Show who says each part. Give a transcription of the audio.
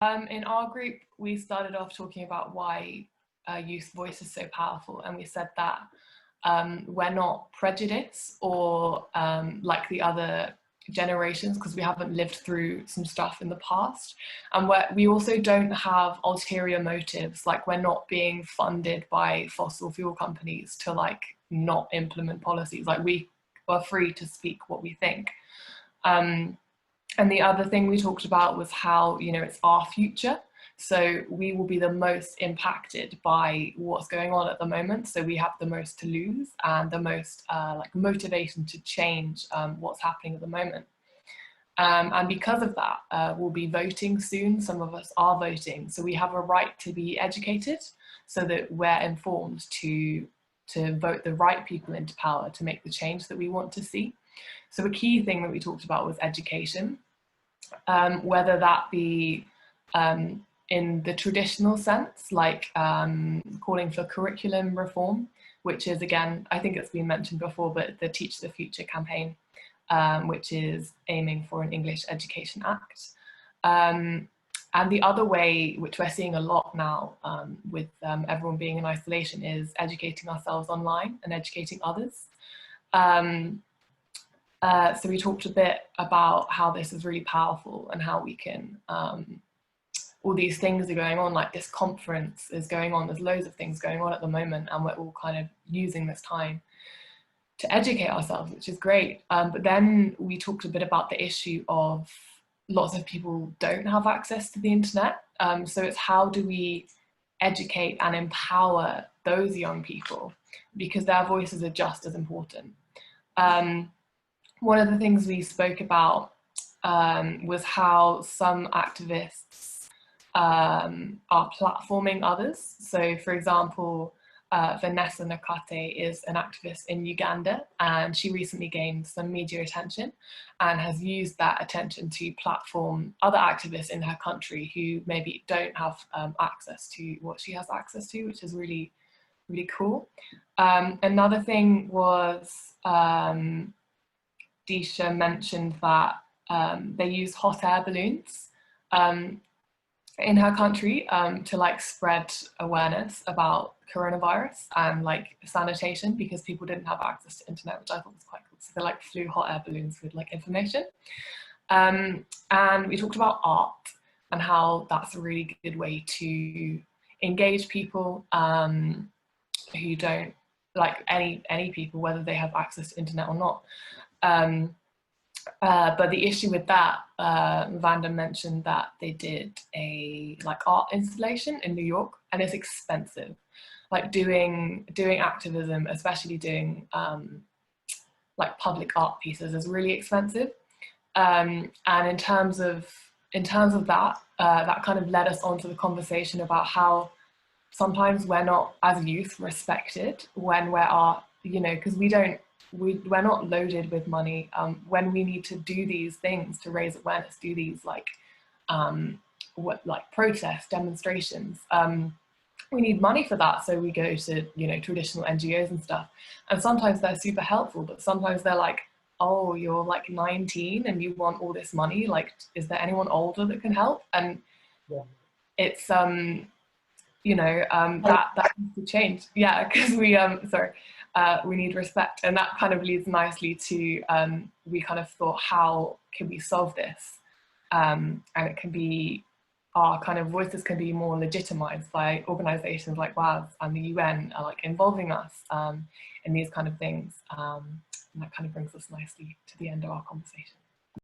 Speaker 1: In our group, we started off talking about why youth voice is so powerful, and we said that we're not prejudiced or like the other generations because we haven't lived through some stuff in the past, and we also don't have ulterior motives, like we're not being funded by fossil fuel companies to like not implement policies. Like we are free to speak what we think. And the other thing we talked about was how, you know, it's our future. So we will be the most impacted by what's going on at the moment. So we have the most to lose and the most like motivation to change what's happening at the moment. And because of that, we'll be voting soon. Some of us are voting. So we have a right to be educated so that we're informed to vote the right people into power to make the change that we want to see. So a key thing that we talked about was education, whether that be in the traditional sense, like calling for curriculum reform, which is, again, I think it's been mentioned before, but the Teach the Future campaign, which is aiming for an English Education Act. And the other way, which we're seeing a lot now with everyone being in isolation, is educating ourselves online and educating others. So we talked a bit about how this is really powerful and how we can, all these things are going on, like this conference is going on, there's loads of things going on at the moment, and we're all kind of using this time to educate ourselves, which is great. But then we talked a bit about the issue of lots of people don't have access to the internet. So it's how do we educate and empower those young people, because their voices are just as important. One of the things we spoke about was how some activists are platforming others. So for example, Vanessa Nakate is an activist in Uganda, and she recently gained some media attention and has used that attention to platform other activists in her country who maybe don't have access to what she has access to, which is really, really cool. Another thing was Disha mentioned that they use hot air balloons in her country to like spread awareness about coronavirus and like sanitation, because people didn't have access to internet, which I thought was quite cool. So they like flew hot air balloons with like information. And we talked about art and how that's a really good way to engage people who don't, like any people, whether they have access to internet or not. But the issue with that, Vanda mentioned that they did a like art installation in New York, and it's expensive. Like doing activism, especially doing like public art pieces, is really expensive. And in terms of that, that kind of led us onto the conversation about how sometimes we're not, as youth, respected when we're art, you know, because we're not loaded with money when we need to do these things to raise awareness, do these like protests, demonstrations. We need money for that, so we go to, you know, traditional NGOs and stuff. And sometimes they're super helpful, but sometimes they're like, oh, you're like 19 and you want all this money. Like, is there anyone older that can help? And yeah. It's you know, that needs to change. Yeah, because we need respect, and that kind of leads nicely to we kind of thought, how can we solve this? And it can be, our kind of voices can be more legitimized by organizations like WAS and the UN are like involving us in these kind of things. And that kind of brings us nicely to the end of our conversation.